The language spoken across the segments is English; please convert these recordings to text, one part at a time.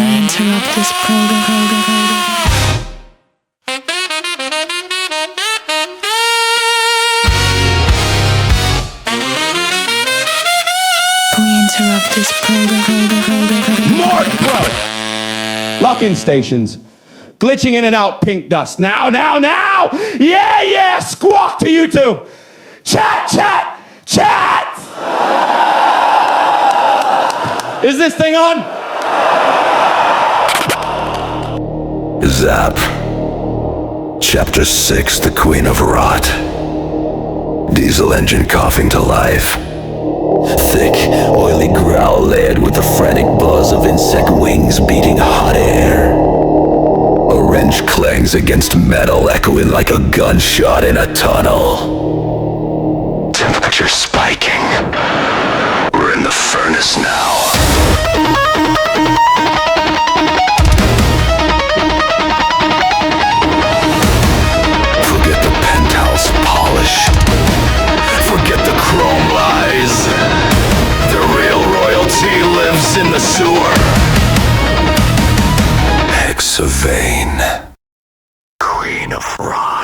interrupt this program. Interrupt this program. More growth! Lock-in stations. Glitching in and out pink dust. Now! Yeah! Squawk to YouTube! Chat! Is this thing on? Zap. Chapter 6, The Queen of Rot. Diesel engine coughing to life. Thick, oily growl layered with the frantic buzz of insect wings beating hot air. A wrench clangs against metal, echoing like a gunshot in a tunnel. Temperature spiking. We're in the furnace now. Forget the penthouse polish. Forget the chrome lies. The real royalty lives in the sewer. Hexavane, Queen of Rot.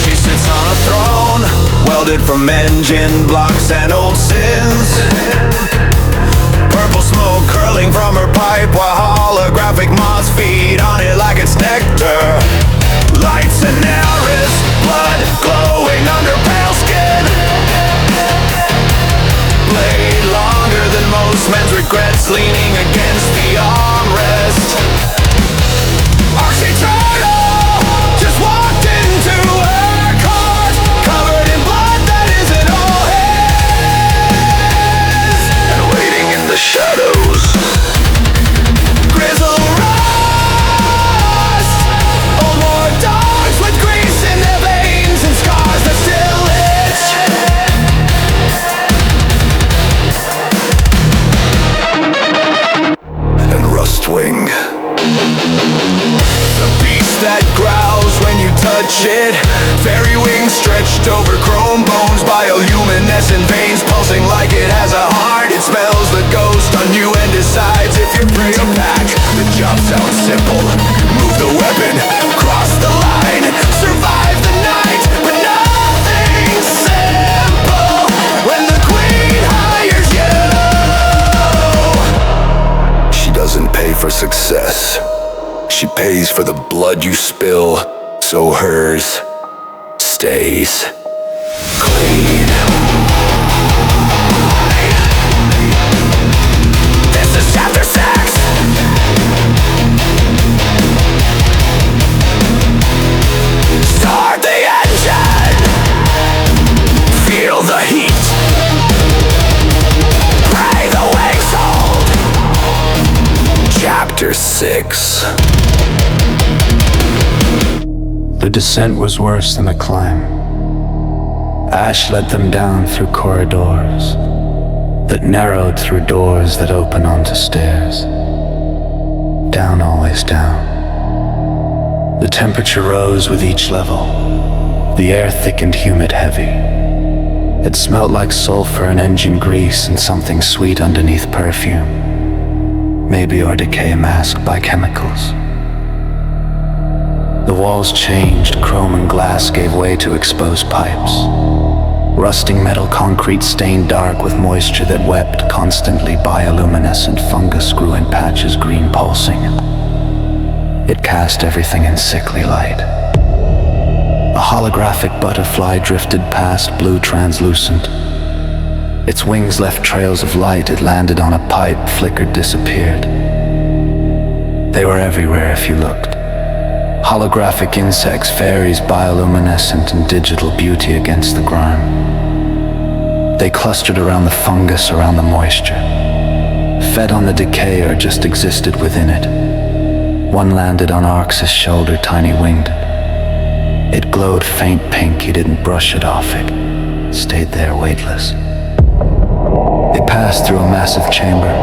She sits on a throne, welded from engine blocks and old sins. Purple smoke curling from her pipe while holographic moths feed on it like it's nectar. Lights and Eris, blood glowing under pale skin. Blade longer than most men's regrets, leaning against the armrest. Arx Eternal just walked into her cart, covered in blood that isn't all his, and waiting in the shadows. Grizzle rust, old war dogs with grease in their veins and scars that still itch. And Rustwing, the beast that growls when you touch it. Fairy wings stretched over chrome bones, bioluminescent veins pulsing like it has a heart. It smells the ghost on you and decides if you're free or back. The job sounds simple. Move the weapon, cross the line, survive the night, but nothing's simple when the queen hires you. She doesn't pay for success. She pays for the blood you spill, so hers stays clean. This is chapter 6. Start the engine. Feel the heat. Pray the wings hold. Chapter 6. The descent was worse than the climb. Ash led them down through corridors that narrowed through doors that open onto stairs. Down, always down. The temperature rose with each level. The air thickened, humid, heavy. It smelled like sulfur and engine grease and something sweet underneath perfume. Maybe our decay masked by chemicals. The walls changed, chrome and glass gave way to exposed pipes. Rusting metal concrete stained dark with moisture that wept constantly. Bioluminescent fungus grew in patches, green pulsing. It cast everything in sickly light. A holographic butterfly drifted past, blue translucent. Its wings left trails of light. It landed on a pipe, flickered, disappeared. They were everywhere if you looked. Holographic insects, fairies, bioluminescent and digital beauty against the grime. They clustered around the fungus, around the moisture, fed on the decay or just existed within it. One landed on Arx's shoulder, tiny winged. It glowed faint pink. He didn't brush it off. It stayed there, weightless. They passed through a massive chamber,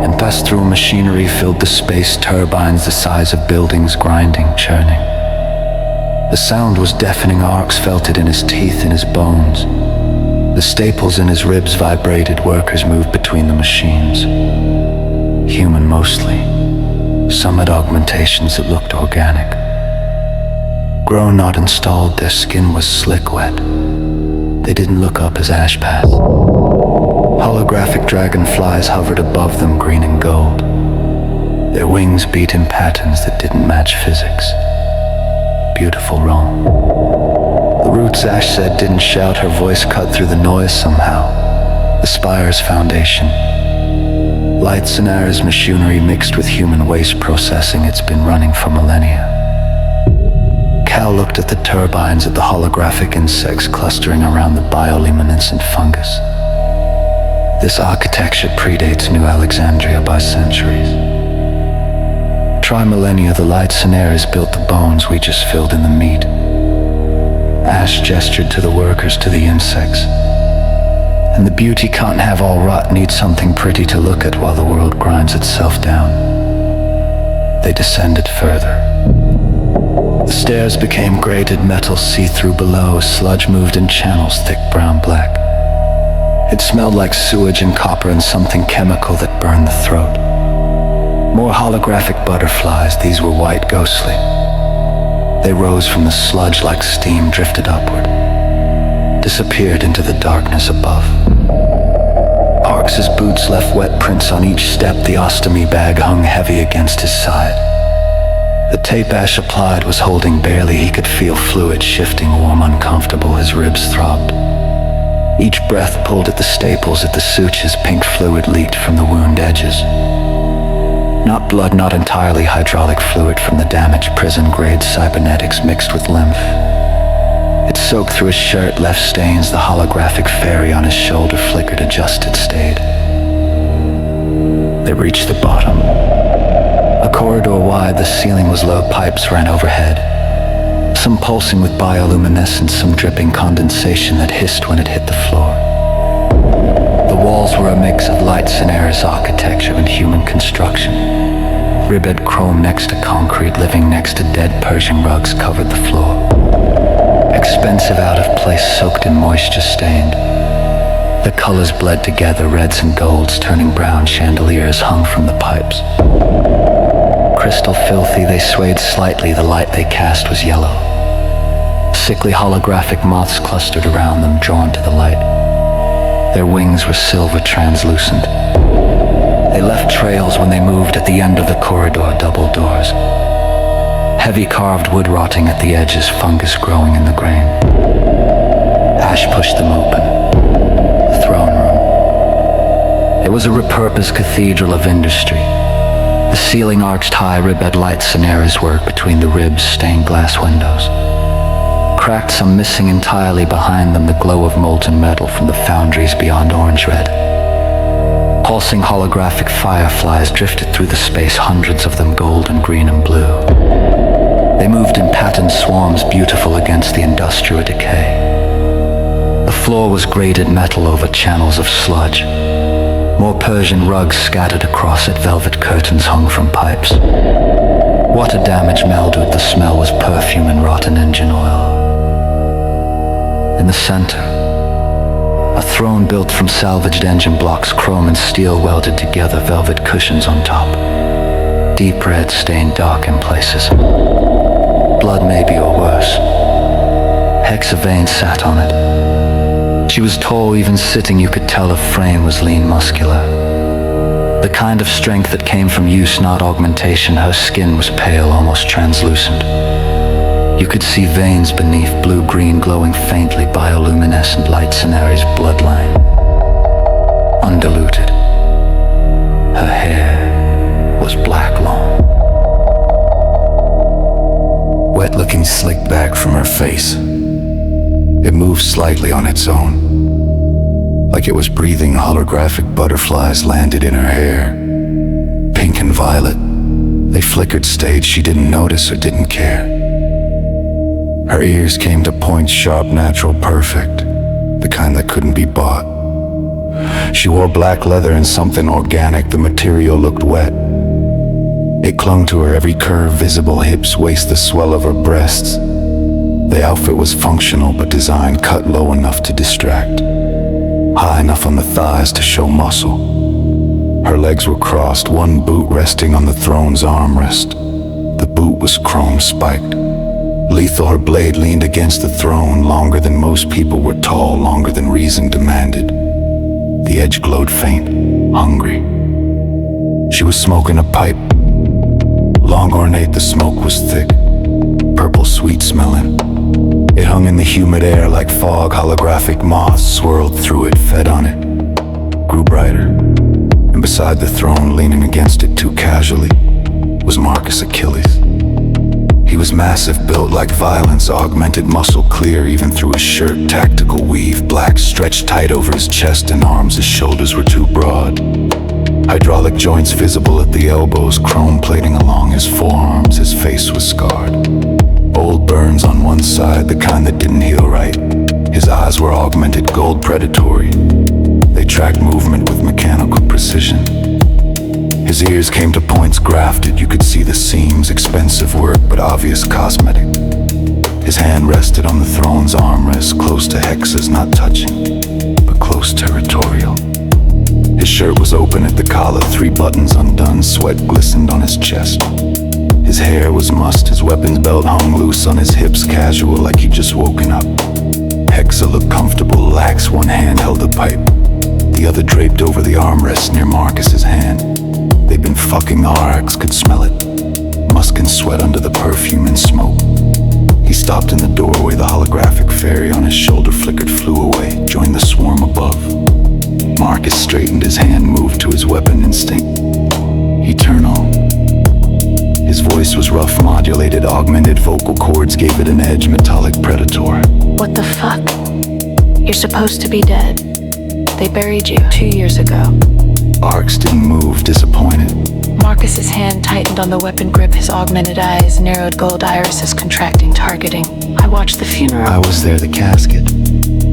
Industrial machinery filled the space, turbines the size of buildings grinding, churning. The sound was deafening. Arx felt it in his teeth, in his bones. The staples in his ribs vibrated. Workers moved between the machines. Human mostly. Some had augmentations that looked organic. Grown, not installed, their skin was slick wet. They didn't look up as ash passed. Holographic dragonflies hovered above them, green and gold. Their wings beat in patterns that didn't match physics. Beautiful wrong. The roots, Ash said, didn't shout. Her voice cut through the noise somehow. The Spire's foundation. Lights and Air's machinery mixed with human waste processing. It's been running for millennia. Cal looked at the turbines, at the holographic insects clustering around the bioluminescent fungus. This architecture predates New Alexandria by centuries. Tri-millennia, the lights and Airs built the bones, we just filled in the meat. Ash gestured to the workers, to the insects. And the beauty can't have all rot, needs something pretty to look at while the world grinds itself down. They descended further. The stairs became grated metal, see-through below. Sludge moved in channels, thick brown-black. It smelled like sewage and copper and something chemical that burned the throat. More holographic butterflies, these were white, ghostly. They rose from the sludge like steam, drifted upward, disappeared into the darkness above. Arx's boots left wet prints on each step. The ostomy bag hung heavy against his side. The tape Ash applied was holding barely. He could feel fluid shifting, warm, uncomfortable. His ribs throbbed. Each breath pulled at the staples, at the sutures. Pink fluid leaked from the wound edges. Not blood, not entirely hydraulic fluid from the damaged prison-grade cybernetics mixed with lymph. It soaked through his shirt, left stains. The holographic fairy on his shoulder flickered, adjusted, stayed. They reached the bottom. A corridor wide, the ceiling was low, pipes ran overhead. Some pulsing with bioluminescence, some dripping condensation that hissed when it hit the floor. The walls were a mix of lights and Airs, architecture and human construction. Ribbed chrome next to concrete, living next to dead Persian rugs covered the floor. Expensive, out of place, soaked in moisture, stained. The colors bled together, reds and golds, turning brown. Chandeliers hung from the pipes. Crystal filthy, they swayed slightly. The light they cast was yellow. Sickly holographic moths clustered around them, drawn to the light. Their wings were silver, translucent. They left trails when they moved. At the end of the corridor, double doors. Heavy carved wood rotting at the edges, fungus growing in the grain. Ash pushed them open. The throne room. It was a repurposed cathedral of industry. The ceiling arched high, ribbed lights and Airs work between the ribs, stained glass windows. Cracked, some missing entirely. Behind them, the glow of molten metal from the foundries beyond orange-red. Pulsing holographic fireflies drifted through the space, hundreds of them, gold and green and blue. They moved in patterned swarms, beautiful against the industrial decay. The floor was grated metal over channels of sludge. More Persian rugs scattered across it, velvet curtains hung from pipes. Water damage melded, the smell was perfume and rotten engine oil. In the center, a throne built from salvaged engine blocks, chrome and steel welded together, velvet cushions on top. Deep red, stained dark in places. Blood maybe, or worse. Hexa veins sat on it. She was tall, even sitting you could tell her frame was lean, muscular. The kind of strength that came from use, not augmentation. Her skin was pale, almost translucent. You could see veins beneath, blue-green, glowing faintly, bioluminescent lights in Ares' bloodline. Undiluted. Her hair was black long. Wet-looking slicked back from her face. It moved slightly on its own. Like it was breathing. Holographic butterflies landed in her hair. Pink and violet. They flickered, stayed. She didn't notice or didn't care. Her ears came to points, sharp, natural, perfect. The kind that couldn't be bought. She wore black leather and something organic. The material looked wet. It clung to her, every curve visible, hips, waist, the swell of her breasts. The outfit was functional but designed cut low enough to distract, high enough on the thighs to show muscle. Her legs were crossed, one boot resting on the throne's armrest. The boot was chrome spiked. Lethal, her blade leaned against the throne, longer than most people were tall, longer than reason demanded. The edge glowed faint, hungry. She was smoking a pipe. Long ornate, the smoke was thick, purple sweet smelling. It hung in the humid air like fog. Holographic moths swirled through it, fed on it, grew brighter. And beside the throne, leaning against it too casually, was Marcus Achilles. He was massive, built like violence, augmented muscle clear even through his shirt, tactical weave, black stretched tight over his chest and arms. His shoulders were too broad, hydraulic joints visible at the elbows, chrome plating along his forearms. His face was scarred, old burns on one side, the kind that didn't heal right. His eyes were augmented gold, predatory. They tracked movement with mechanical precision. His ears came to points grafted. You could see the seams, expensive work but obvious cosmetic. His hand rested on the throne's armrest, close to Hexa's, not touching, but close territorial. His shirt was open at the collar, 3 buttons undone, sweat glistened on his chest. His hair was mussed, his weapons belt hung loose on his hips, casual like he'd just woken up. Hexa looked comfortable, lax. One hand held the pipe, the other draped over the armrest near Marcus's hand. They'd been fucking. Arx could smell it, musk and sweat under the perfume and smoke. He stopped in the doorway, the holographic fairy on his shoulder flickered, flew away, joined the swarm above. Marcus straightened, his hand moved to his weapon instinct. Eternal. His voice was rough, modulated, augmented vocal cords gave it an edge, metallic predator. What the fuck? You're supposed to be dead. They buried you 2 years ago. Arx didn't move, disappointed. Marcus's hand tightened on the weapon grip, his augmented eyes, narrowed gold irises contracting, targeting. I watched the funeral. I was there, the casket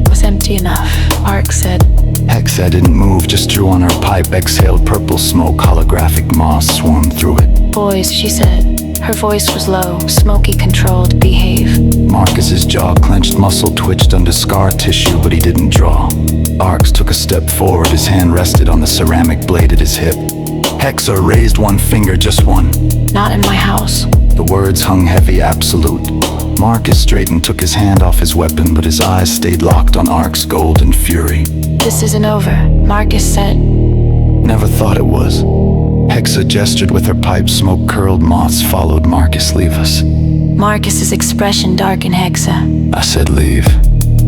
Was empty enough, Arx said. Hexa didn't move, just drew on her pipe, exhaled purple smoke, holographic moss swarmed through it. Boys, she said. Her voice was low, smoky, controlled. Behave. Marcus's jaw clenched, muscle twitched under scar tissue, but he didn't draw. Arx took a step forward, his hand rested on the ceramic blade at his hip. Hexa raised one finger, just one. Not in my house. The words hung heavy, absolute. Marcus straightened, took his hand off his weapon, but his eyes stayed locked on Arx's golden fury. This isn't over, Marcus said. Never thought it was. Hexa gestured with her pipe, smoke curled, moths followed. Marcus, leave us. Marcus's expression darkened. Hexa. I said leave.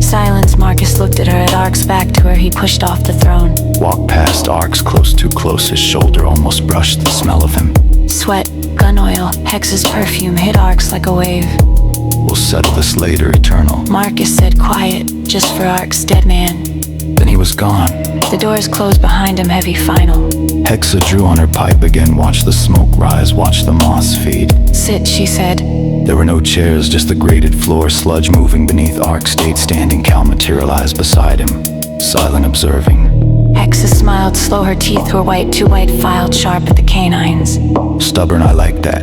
Silence. Marcus looked at her, at Arx, back to her. He pushed off the throne. Walked past Arx, close, too close. His shoulder almost brushed the smell of him. Sweat, gun oil, Hexa's perfume hit Arx like a wave. We'll settle this later, Eternal. Marcus said, quiet, just for Arx, dead man. Then he was gone. The doors closed behind him, heavy, final. Hexa drew on her pipe again, watched the smoke rise, watched the moss feed. Sit, she said. There were no chairs, just the grated floor, sludge moving beneath. Arx stayed standing, Cal materialized beside him, silent, observing. Hexa smiled slow, her teeth were white, too white, filed sharp at the canines. Stubborn, I like that.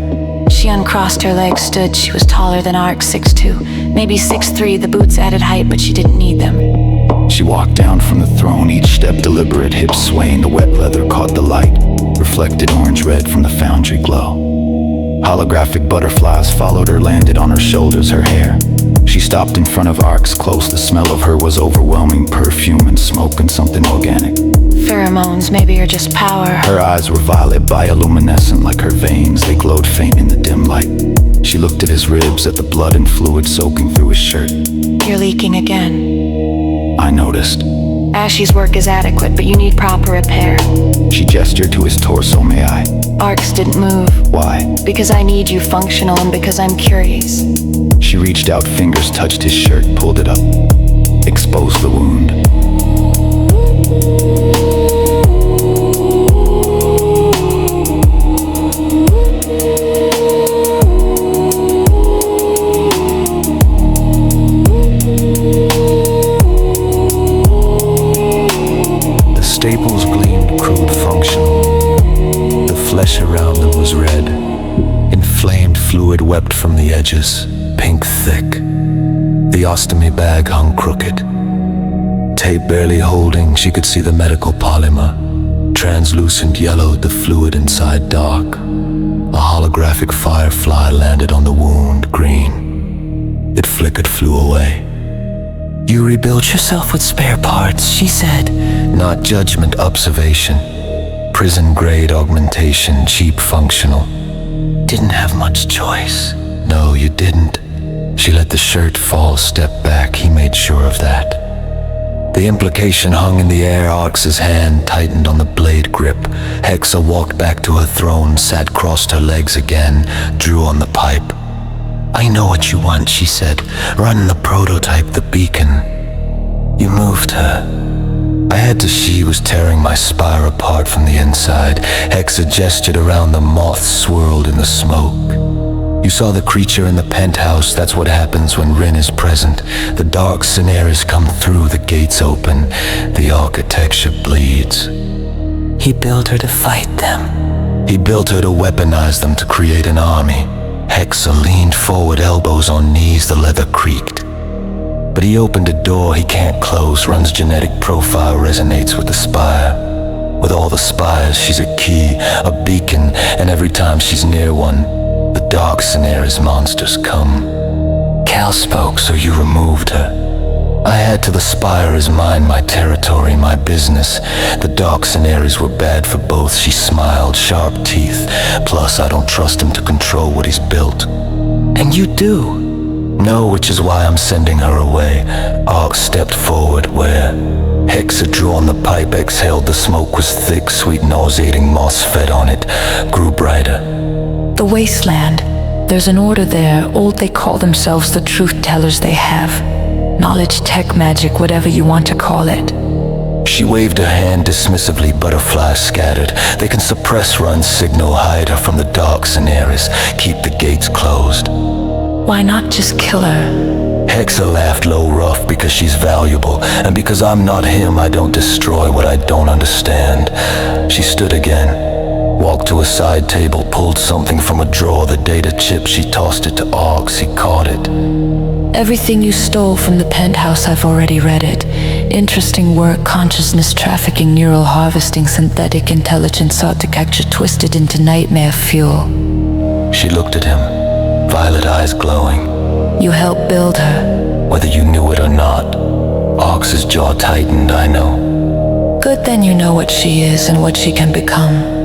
She uncrossed her legs, stood. She was taller than Arx, 6'2", maybe 6'3", the boots added height, but she didn't need them. She walked down from the throne, each step deliberate, hips swaying. The wet leather caught the light, reflected orange-red from the foundry glow. Holographic butterflies followed her, landed on her shoulders, her hair. She stopped in front of Arx, close. The smell of her was overwhelming, perfume and smoke and something organic. Pheromones, maybe, or just power. Her eyes were violet, bioluminescent like her veins. They glowed faint in the dim light. She looked at his ribs, at the blood and fluid soaking through his shirt. You're leaking again. I noticed. Ashy's work is adequate, but you need proper repair. She gestured to his torso, may I? Arx didn't move. Why? Because I need you functional and because I'm curious. She reached out, fingers touched his shirt, pulled it up, exposed the wound. The staples gleamed crude, functional. The flesh around them was red. Inflamed fluid wept from the edges, pink thick. The ostomy bag hung crooked. Tape barely holding, she could see the medical polymer. Translucent yellowed, the fluid inside dark. A holographic firefly landed on the wound, green. It flickered, flew away. You rebuilt yourself with spare parts, she said. Not judgment, observation. Prison-grade augmentation, cheap, functional. Didn't have much choice. No, you didn't. She let the shirt fall, stepped back. He made sure of that. The implication hung in the air. Arx's hand tightened on the blade grip. Hexa walked back to her throne, sat crossed her legs again, drew on the pipe. I know what you want, she said. Run the prototype, the beacon. You moved her. I had to. She was tearing my spire apart from the inside. Hexa gestured around. The moths swirled in the smoke. You saw the creature in the penthouse. That's what happens when Rin is present. The dark scenarios come through, the gates open. The architecture bleeds. He built her to fight them. He built her to weaponize them, to create an army. Hexa leaned forward, elbows on knees, the leather creaked. But he opened a door he can't close. Run's genetic profile resonates with the Spire. With all the Spires, she's a key, a beacon, and every time she's near one, the dark scenarios monsters come. Cal spoke, so you removed her. I had to. The Spire is mine, my territory, my business. The dark scenarios were bad for both. She smiled, sharp teeth. Plus, I don't trust him to control what he's built. And you do? No, which is why I'm sending her away. Arx stepped forward, where? Hexa drew on the pipe, exhaled. The smoke was thick, sweet, nauseating. Moss fed on it, grew brighter. The wasteland. There's an order there. Old, they call themselves the truth tellers. They have knowledge, tech, magic, whatever you want to call it. She waved her hand dismissively. Butterflies scattered. They can suppress Run's signal, hide her from the dark scenarios, keep the gates closed. Why not just kill her? Hexa laughed low, rough, because she's valuable, and because I'm not him. I don't destroy what I don't understand. She stood again, walked to a side table, pulled something from a drawer, the data chip. She tossed it to Arx. He caught it. Everything you stole from the penthouse, I've already read it. Interesting work, consciousness trafficking, neural harvesting, synthetic intelligence sought to capture, twisted into nightmare fuel. She looked at him, violet eyes glowing. You helped build her. Whether you knew it or not. Arx's jaw tightened. I know. Good, then you know what she is and what she can become.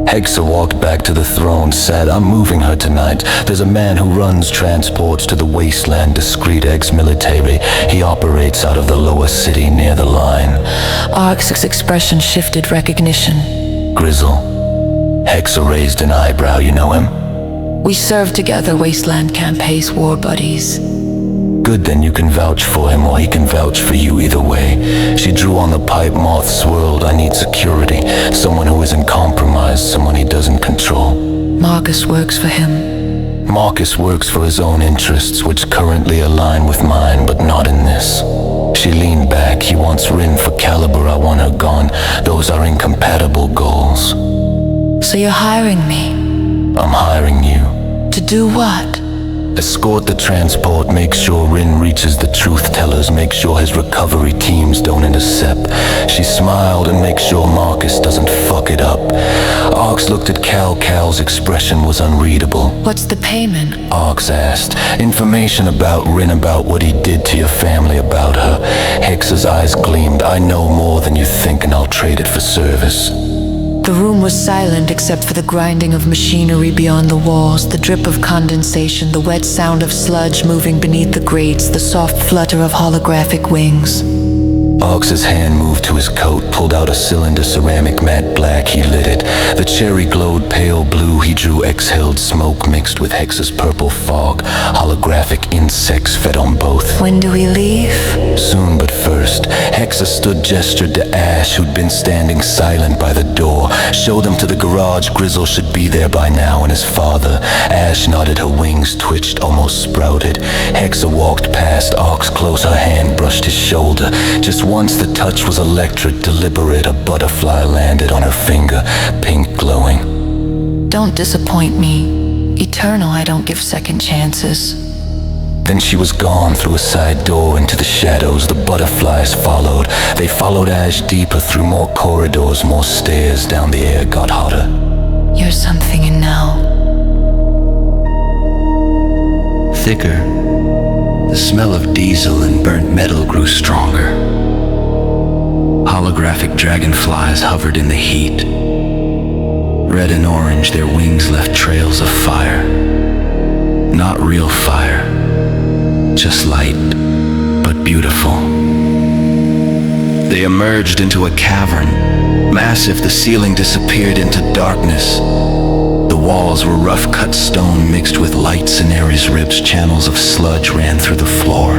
Hexa walked back to the throne, said, I'm moving her tonight. There's a man who runs transports to the wasteland, discreet ex-military. He operates out of the lower city near the line. Arx's expression shifted, recognition. Grizzle. Hexa raised an eyebrow. You know him? We served together, wasteland campaigns, war buddies. Good, then you can vouch for him or he can vouch for you. Either way. She drew on the pipe, moths swirled. I need security. Someone who isn't compromised, someone he doesn't control. Marcus works for him. Marcus works for his own interests, which currently align with mine, but not in this. She leaned back. He wants Rin for caliber. I want her gone. Those are incompatible goals. So you're hiring me? I'm hiring you. To do what? Escort the transport, make sure Rin reaches the truth tellers, make sure his recovery teams don't intercept. She smiled, and make sure Marcus doesn't fuck it up. Arx looked at Cal. Cal's expression was unreadable. What's the payment? Arx asked. Information about Rin, about what he did to your family, about her. Hexa's eyes gleamed. I know more than you think, and I'll trade it for service. The room was silent except for the grinding of machinery beyond the walls, the drip of condensation, the wet sound of sludge moving beneath the grates, the soft flutter of holographic wings. Arx's hand moved to his coat, pulled out a cylinder, ceramic matte black. He lit it. The cherry glowed pale blue. He drew exhaled smoke mixed with Hexa's purple fog. Holographic insects fed on both. When do we leave? Soon, but first. Hexa stood, gestured to Ash, who'd been standing silent by the door. Show them to the garage. Grizzle should be there by now, and his father. Ash nodded. Her wings twitched, almost sprouted. Hexa walked past Arx close. Her hand brushed his shoulder. Just once the touch was electric, deliberate. A butterfly landed on her finger, pink glowing. Don't disappoint me. Eternal, I don't give second chances. Then she was gone through a side door into the shadows. The butterflies followed. They followed Ash deeper through more corridors, more stairs. Down the air got hotter. You're something in now. Thicker. The smell of diesel and burnt metal grew stronger. Holographic dragonflies hovered in the heat. Red and orange, their wings left trails of fire. Not real fire, just light, but beautiful. They emerged into a cavern. Massive, the ceiling disappeared into darkness. The walls were rough-cut stone mixed with light Cineris ribs. Channels of sludge ran through the floor.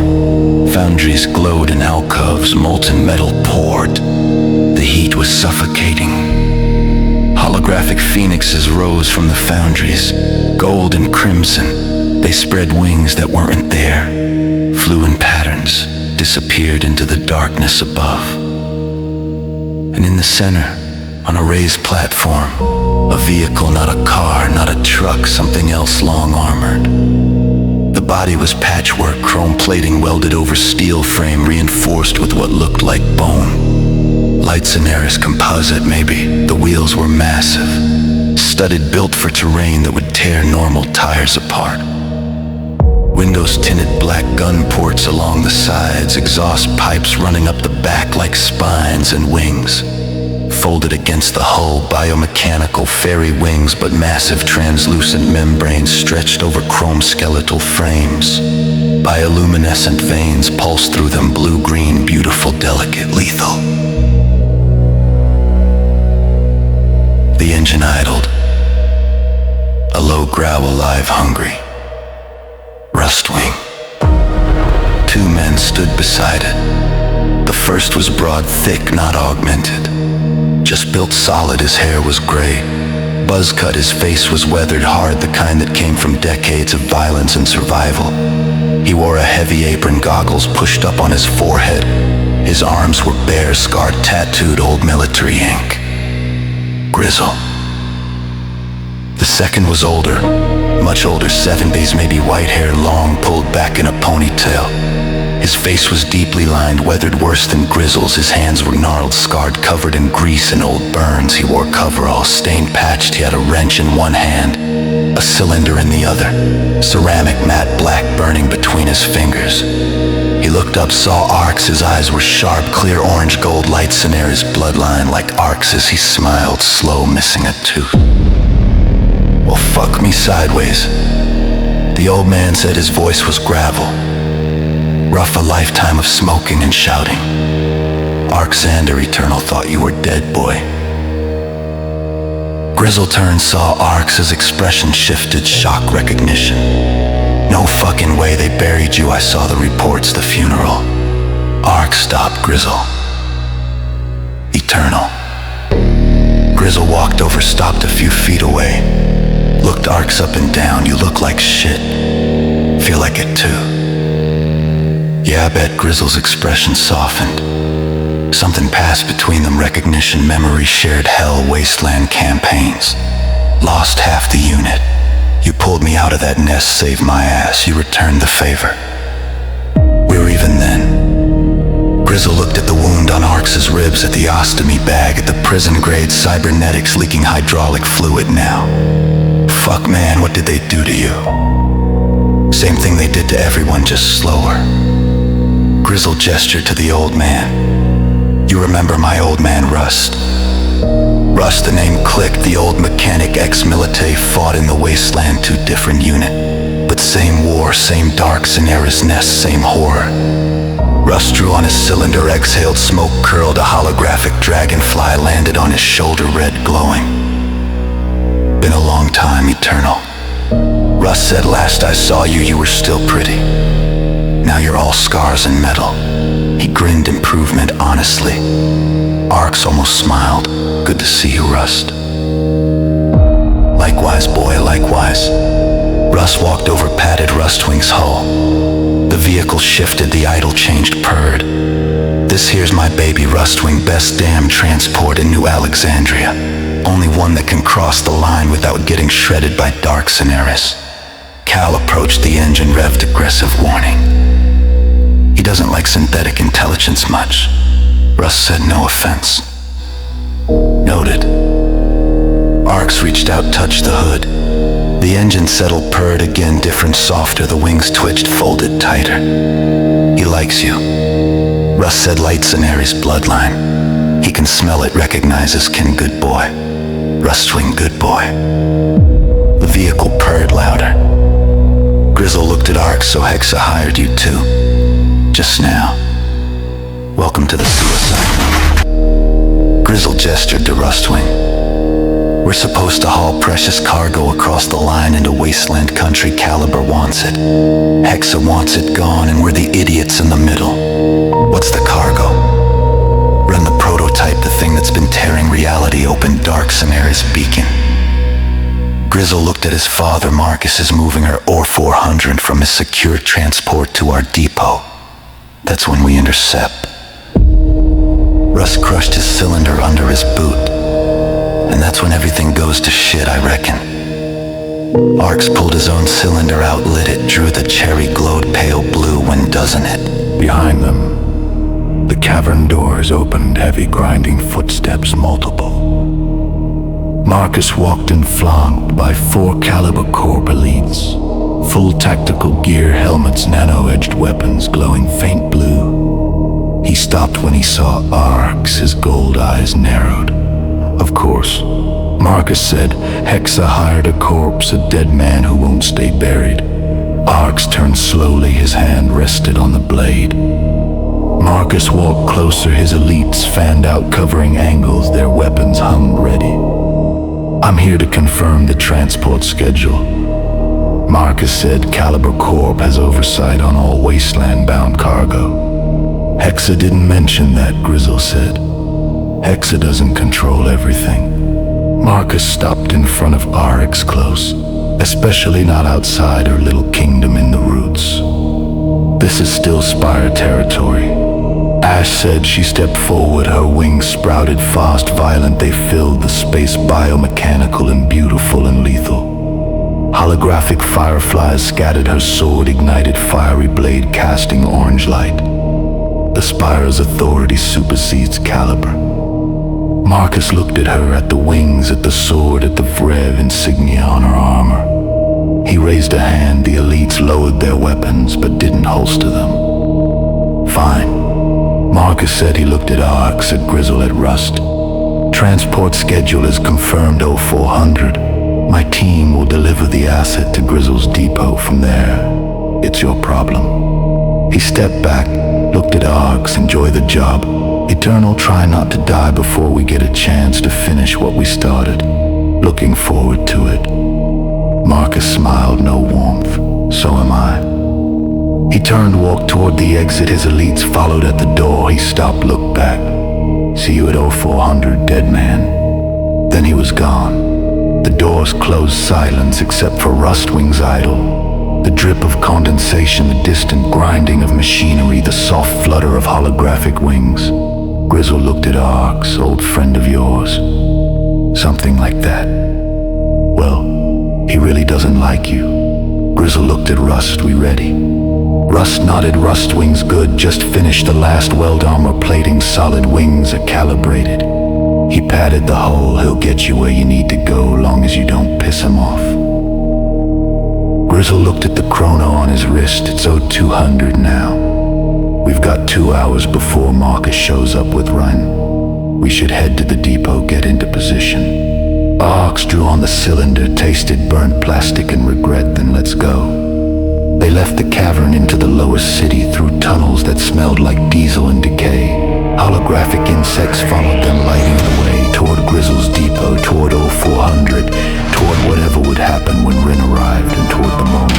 Foundries glowed in alcoves. Molten metal poured. The heat was suffocating. Holographic phoenixes rose from the foundries, gold and crimson. They spread wings that weren't there, flew in patterns, disappeared into the darkness above. And in the center, on a raised platform, a vehicle, not a car, not a truck, something else long-armored. The body was patchwork, chrome plating welded over steel frame, reinforced with what looked like bone. Light Cineris composite, maybe. The wheels were massive, studded, built for terrain that would tear normal tires apart. Windows tinted black gun ports along the sides, exhaust pipes running up the back like spines and wings. Folded against the hull, biomechanical fairy wings, but massive translucent membranes stretched over chrome skeletal frames. Bioluminescent veins pulsed through them, blue-green, beautiful, delicate, lethal. The engine idled. A low growl, alive, hungry. Rustwing. Two men stood beside it. The first was broad, thick, not augmented. Just built solid, his hair was gray. Buzz cut, his face was weathered hard, the kind that came from decades of violence and survival. He wore a heavy apron, goggles pushed up on his forehead. His arms were bare, scarred, tattooed, old military ink. Grizzle. The second was older, much older, 70s, maybe white hair, long, pulled back in a ponytail. His face was deeply lined, weathered worse than Grizzle's. His hands were gnarled, scarred, covered in grease and old burns. He wore coveralls, stained, patched. He had a wrench in one hand, a cylinder in the other. Ceramic, matte black, burning between his fingers. He looked up, saw Arx. His eyes were sharp, clear orange gold, light Cineris bloodline like Arx's. He smiled, slow, missing a tooth. Well, fuck me sideways. The old man said, his voice was gravel. Rough, a lifetime of smoking and shouting. Arx Eternal thought you were dead, boy. Grizzle turned, saw Arx. His expression shifted, shock recognition. No fucking way, they buried you. I saw the reports, the funeral. Arx stopped Grizzle. Eternal. Grizzle walked over, stopped a few feet away. Looked Arx up and down. You look like shit. Feel like it too. Yeah, I bet. Grizzle's expression softened. Something passed between them, recognition, memory, shared hell, wasteland campaigns. Lost half the unit. You pulled me out of that nest, saved my ass. You returned the favor. We were even then. Grizzle looked at the wound on Arx's ribs, at the ostomy bag, at the prison-grade cybernetics leaking hydraulic fluid now. Fuck, man, what did they do to you? Same thing they did to everyone, just slower. Grizzle gestured to the old man. You remember my old man, Rust? Rust, the name clicked. The old mechanic, ex-military, fought in the wasteland, two different unit. But same war, same dark Cineris nest, same horror. Rust drew on his cylinder, exhaled, smoke curled. A holographic dragonfly landed on his shoulder, red glowing. Been a long time, Eternal. Rust said, last I saw you, you were still pretty. Now you're all scars and metal. He grinned improvement, honestly. Arx almost smiled. Good to see you, Rust. Likewise, boy, likewise. Rust walked over, patted Rustwing's hull. The vehicle shifted, the idle changed, purred. This here's my baby, Rustwing, best damn transport in New Alexandria. Only one that can cross the line without getting shredded by dark Cineris. Cal approached the engine, revved aggressive warning. He doesn't like synthetic intelligence much. Russ said no offense. Noted. Arx reached out, touched the hood. The engine settled, purred again, different, softer. The wings twitched, folded tighter. He likes you. Russ said lights in Ares' bloodline. He can smell it, recognizes kin, good boy. Rustwing, good boy. The vehicle purred louder. Grizzle looked at Arx, so Hexa hired you too. Just now. Welcome to the suicide. Grizzle gestured to Rustwing. We're supposed to haul precious cargo across the line into wasteland country. Caliber wants it. Hexa wants it gone, and we're the idiots in the middle. What's the cargo? Run the prototype, the thing that's been tearing reality open, dark Scenaria's beacon. Grizzle looked at his father. Marcus is moving her Ore 400 from his secure transport to our depot. That's when we intercept. Russ crushed his cylinder under his boot. And that's when everything goes to shit, I reckon. Arx pulled his own cylinder out, lit it, drew the cherry, glowed pale blue. When doesn't it? Behind them, the cavern doors opened, heavy grinding footsteps, multiple. Marcus walked in, flanked by 4 Caliber Corp elites. Full tactical gear, helmets, nano-edged weapons, glowing faint blue. He stopped when he saw Arx, his gold eyes narrowed. Of course, Marcus said Hexa hired a corpse, a dead man who won't stay buried. Arx turned slowly, his hand rested on the blade. Marcus walked closer, his elites fanned out, covering angles, their weapons hung ready. I'm here to confirm the transport schedule. Marcus said Caliber Corp has oversight on all wasteland-bound cargo. Hexa didn't mention that, Grizzle said. Hexa doesn't control everything. Marcus stopped in front of Arx, close, especially not outside her little kingdom in the roots. This is still Spire territory. Ash said. She stepped forward, her wings sprouted fast, violent. They filled the space, biomechanical and beautiful and lethal. Holographic fireflies scattered her sword, ignited fiery blade, casting orange light. The Spire's authority supersedes Caliber. Marcus looked at her, at the wings, at the sword, at the Vrev insignia on her armor. He raised a hand. The elites lowered their weapons, but didn't holster them. Fine. Marcus said. He looked at Arx, at Grizzle, at Rust. Transport schedule is confirmed 0400. My team will deliver the asset to Grizzle's depot. From there, it's your problem. He stepped back, looked at Arx. Enjoy the job. Eternal, try not to die before we get a chance to finish what we started. Looking forward to it. Marcus smiled, no warmth. So am I. He turned, walked toward the exit. His elites followed at the door. He stopped, looked back. See you at 0400, dead man. Then he was gone. The doors closed, silence except for Rustwing's idol. The drip of condensation, the distant grinding of machinery, the soft flutter of holographic wings. Grizzle looked at Arx. Old friend of yours? Something like that. Well, he really doesn't like you. Grizzle looked at Rust. We ready? Rust nodded. Rustwing's good. Just finished the last weld armor plating. Solid wings are calibrated. He patted the hole. He'll get you where you need to go, long as you don't piss him off. Grizzle looked at the chrono on his wrist. It's 0200 now. We've got 2 hours before Marcus shows up with Run. We should head to the depot, get into position. Arx drew on the cylinder, tasted burnt plastic and regret, then let's go. They left the cavern into the lower city through tunnels that smelled like diesel and decay. Holographic insects followed them, lighting the way toward Grizzle's depot, toward 0400, toward whatever would happen when Rin arrived, and toward the moment